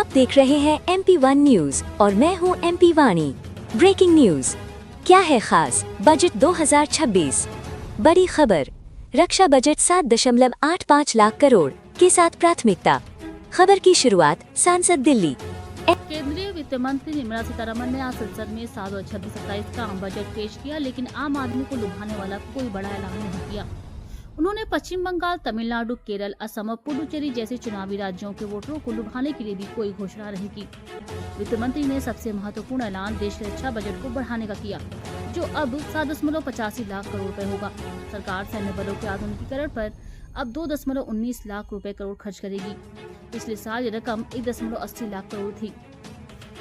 आप देख रहे हैं MP1 न्यूज और मैं हूं MP वाणी। ब्रेकिंग न्यूज, क्या है खास बजट 2026? बड़ी खबर, रक्षा बजट 7.85 लाख करोड़ के साथ प्राथमिकता। खबर की शुरुआत सांसद दिल्ली। केंद्रीय वित्त मंत्री निर्मला सीतारमण ने आज संसद में 7/26/27 का आम बजट पेश किया, लेकिन आम आदमी को लुभाने वाला कोई बड़ा ऐलान नहीं किया। उन्होंने पश्चिम बंगाल, तमिलनाडु, केरल, असम और पुडुचेरी जैसे चुनावी राज्यों के वोटरों को लुभाने के लिए भी कोई घोषणा नहीं की। वित्त मंत्री ने सबसे महत्वपूर्ण ऐलान देश के रक्षा बजट को बढ़ाने का किया, जो अब 7.85 लाख करोड़ रुपए होगा। सरकार सैन्य बलों के आधुनिकीकरण पर अब 2.19 लाख रुपए करोड़ खर्च करेगी। पिछले साल ये रकम 1.80 लाख करोड़ थी।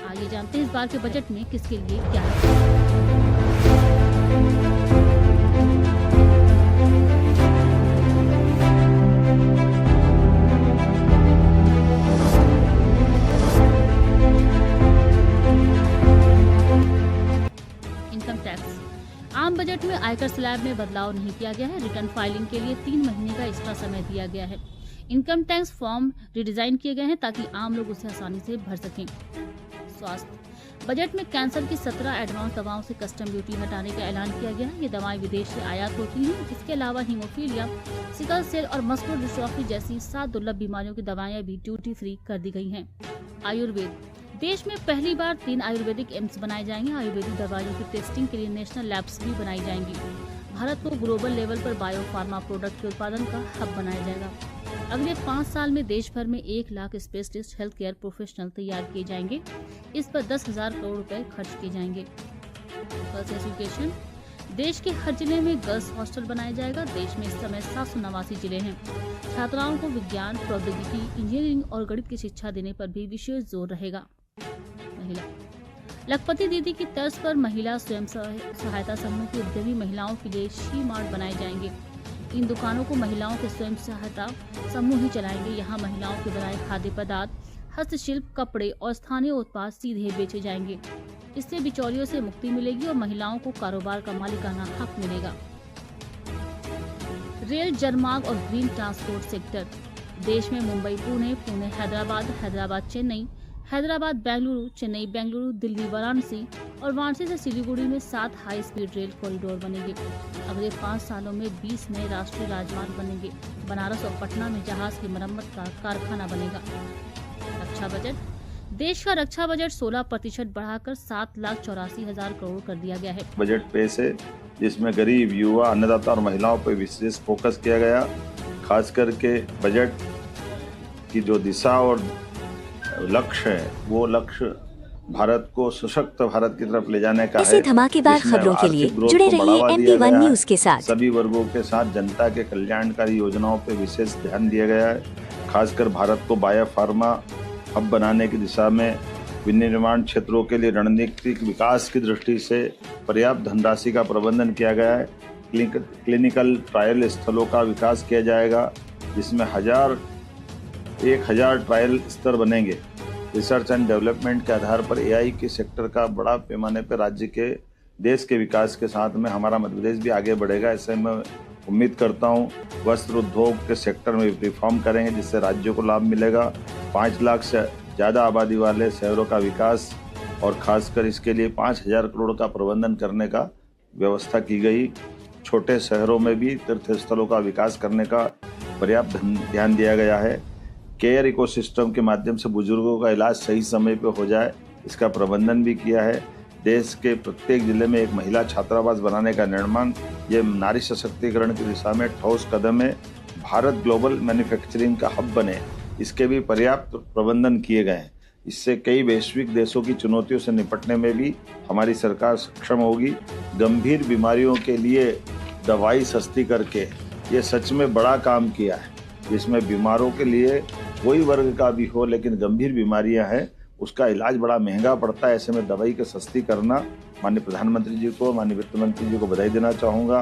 आइए जानते हैं इस बार के बजट में किसके लिए क्या है। इनकम टैक्स, आम बजट में आयकर स्लैब में बदलाव नहीं किया गया है। रिटर्न फाइलिंग के लिए 3 महीने का एक्स्ट्रा समय दिया गया है। इनकम टैक्स फॉर्म रिडिजाइन किए गए हैं ताकि आम लोग उसे आसानी से भर सकें। स्वास्थ्य, बजट में कैंसर की 17 एडवांस दवाओं से कस्टम ड्यूटी हटाने का ऐलान किया गया है। ये दवाएं विदेश से आयात होती हैं। इसके अलावा हीमोफीलिया, सिकल सेल और मस्कुलर डिस्ट्रॉफी जैसी 7 दुर्लभ बीमारियों की दवाएं भी ड्यूटी फ्री कर दी गई हैं। आयुर्वेद, देश में पहली बार 3 आयुर्वेदिक एम्स बनाए जाएंगे। आयुर्वेदिक दवाइयों की टेस्टिंग के लिए नेशनल लैब्स भी बनाई जाएंगी। भारत को ग्लोबल लेवल पर बायो फार्मा प्रोडक्ट के उत्पादन का हब बनाया जाएगा। अगले 5 साल में देश भर में 1 lakh specialist health care professional तैयार किए जाएंगे। इस पर 10,000 करोड़ रुपए खर्च किए जाएंगे। गर्ल्स एजुकेशन, देश के हर जिले में गर्ल्स हॉस्टल बनाया जाएगा। देश में इस समय 789 जिले हैं। छात्राओं को विज्ञान, प्रौद्योगिकी, इंजीनियरिंग और गणित की शिक्षा देने पर भी विशेष जोर रहेगा। महिला, लखपति दीदी की तर्ज पर महिला स्वयं सहायता समूह की उद्यमी महिलाओं के लिए शी मार्ट बनाए जाएंगे। इन दुकानों को महिलाओं के स्वयं सहायता समूह ही चलाएंगे। यहाँ महिलाओं के बनाए खाद्य पदार्थ, हस्तशिल्प, कपड़े और स्थानीय उत्पाद सीधे बेचे जाएंगे। इससे बिचौलियों से मुक्ति मिलेगी और महिलाओं को कारोबार का मालिकाना हक मिलेगा। रेल, जलमार्ग और ग्रीन ट्रांसपोर्ट सेक्टर, देश में मुंबई पुणे, पुणे हैदराबाद, हैदराबाद चेन्नई, हैदराबाद बेंगलुरु, चेन्नई बेंगलुरु, दिल्ली वाराणसी और वाराणसी से सिलीगुड़ी में 7 हाई स्पीड रेल कॉरिडोर बनेंगे। अगले 5 सालों में 20 नए राष्ट्रीय राजमार्ग बनेंगे। बनारस और पटना में जहाज की मरम्मत का कारखाना बनेगा। रक्षा बजट, देश का रक्षा बजट 16% बढ़ाकर 7,84,000 करोड़ कर दिया गया है। बजट पेश है जिसमें गरीब, युवा, अन्नदाता और महिलाओं पर विशेष फोकस किया गया। खास करके बजट की जो दिशा और लक्ष्य है, वो लक्ष्य भारत को सशक्त भारत की तरफ ले जाने का ऐसे है। धमाकेदार खबरों के लिए जुड़े रहिए MP1 न्यूज के साथ। सभी वर्गों के साथ जनता के कल्याणकारी योजनाओं पर विशेष ध्यान दिया गया है। खासकर भारत को बायो फार्मा हब बनाने की दिशा में विनिर्माण क्षेत्रों के लिए रणनीतिक विकास की दृष्टि से पर्याप्त धनराशि का प्रबंधन किया गया है। क्लिनिकल ट्रायल स्थलों का विकास किया जाएगा, जिसमें 1,000 ट्रायल स्तर बनेंगे। रिसर्च एंड डेवलपमेंट के आधार पर AI के सेक्टर का बड़ा पैमाने पर राज्य के देश के विकास के साथ में हमारा मध्य प्रदेश भी आगे बढ़ेगा, ऐसे मैं उम्मीद करता हूँ। वस्त्र उद्योग के सेक्टर में रिफॉर्म करेंगे, जिससे राज्यों को लाभ मिलेगा। 5 लाख से ज़्यादा आबादी वाले शहरों का विकास और खासकर इसके लिए 5,000 करोड़ का प्रबंधन करने का व्यवस्था की गई। छोटे शहरों में भी तीर्थ स्थलों का विकास करने का पर्याप्त ध्यान दिया गया है। केयर इकोसिस्टम के माध्यम से बुजुर्गों का इलाज सही समय पर हो जाए, इसका प्रबंधन भी किया है। देश के प्रत्येक जिले में एक महिला छात्रावास बनाने का निर्माण, ये नारी सशक्तिकरण की दिशा में ठोस कदम है। भारत ग्लोबल मैन्युफैक्चरिंग का हब बने, इसके भी पर्याप्त प्रबंधन किए गए हैं। इससे कई वैश्विक देशों की चुनौतियों से निपटने में भी हमारी सरकार सक्षम होगी। गंभीर बीमारियों के लिए दवाई सस्ती करके ये सच में बड़ा काम किया है, जिसमें बीमारों के लिए कोई वर्ग का भी हो, लेकिन गंभीर बीमारियां हैं, उसका इलाज बड़ा महंगा पड़ता है। ऐसे में दवाई की सस्ती करना, माननीय प्रधानमंत्री जी को, माननीय वित्त मंत्री जी को बधाई देना चाहूँगा।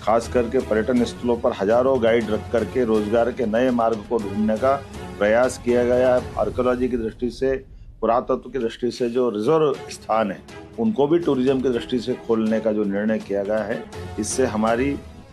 खास करके पर्यटन स्थलों पर हजारों गाइड रख करके रोजगार के नए मार्ग को ढूंढने का प्रयास किया गया है। आर्कियोलॉजी की दृष्टि से, पुरातत्व की दृष्टि से जो रिजर्व स्थान है, उनको भी टूरिज्म की दृष्टि से खोलने का जो निर्णय किया गया है, इससे हमारी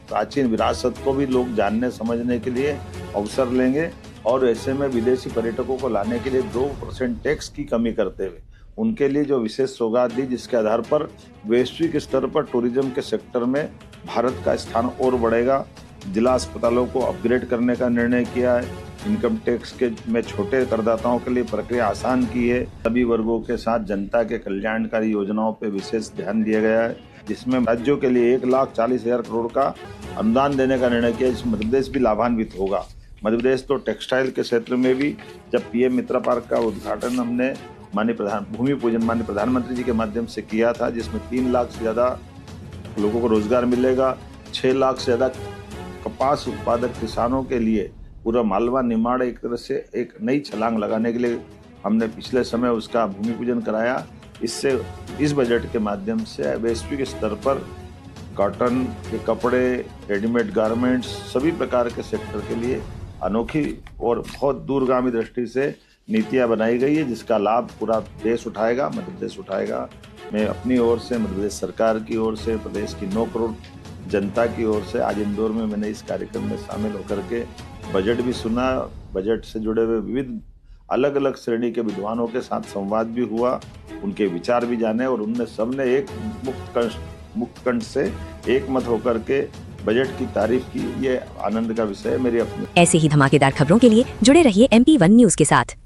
प्राचीन विरासत को भी लोग जानने समझने के लिए अवसर लेंगे और ऐसे में विदेशी पर्यटकों को लाने के लिए 2% टैक्स की कमी करते हुए उनके लिए जो विशेष सौगात दी, जिसके आधार पर वैश्विक स्तर पर टूरिज्म के सेक्टर में भारत का स्थान और बढ़ेगा। जिला अस्पतालों को अपग्रेड करने का निर्णय किया है। इनकम टैक्स के में छोटे करदाताओं के लिए प्रक्रिया आसान की है। सभी वर्गों के साथ जनता के कल्याणकारी योजनाओं पर विशेष ध्यान दिया गया है, जिसमें राज्यों के लिए 1,40,000 करोड़ का अनुदान देने का निर्णय किया, जिसमें मध्य प्रदेश भी लाभान्वित होगा। मध्य प्रदेश तो टेक्सटाइल के क्षेत्र में भी, जब पीएम मित्र पार्क का उद्घाटन हमने भूमि पूजन माननीय प्रधानमंत्री जी के माध्यम से किया था, जिसमें 3 लाख से ज़्यादा लोगों को रोजगार मिलेगा। 6 लाख से ज़्यादा कपास उत्पादक किसानों के लिए पूरा मालवा निमाड़ एक तरह से एक नई छलांग लगाने के लिए हमने पिछले समय उसका भूमि पूजन कराया। इससे इस बजट के माध्यम से वैश्विक स्तर पर कॉटन के कपड़े, रेडीमेड गारमेंट्स, सभी प्रकार के सेक्टर के लिए अनोखी और बहुत दूरगामी दृष्टि से नीतियां बनाई गई है, जिसका लाभ पूरा देश उठाएगा, मध्य प्रदेश उठाएगा। मैं अपनी ओर से, मध्य प्रदेश सरकार की ओर से, प्रदेश की 9 करोड़ जनता की ओर से आज इंदौर में मैंने इस कार्यक्रम में शामिल होकर के बजट भी सुना, बजट से जुड़े हुए विविध अलग अलग श्रेणी के विद्वानों के साथ संवाद भी हुआ, उनके विचार भी जाने और उनने सबने एक मुक्त कंठ से एक मत होकर के बजट की तारीफ की। ये आनंद का विषय है मेरी अपनी। ऐसे ही धमाकेदार खबरों के लिए जुड़े रहिए MP1 न्यूज के साथ।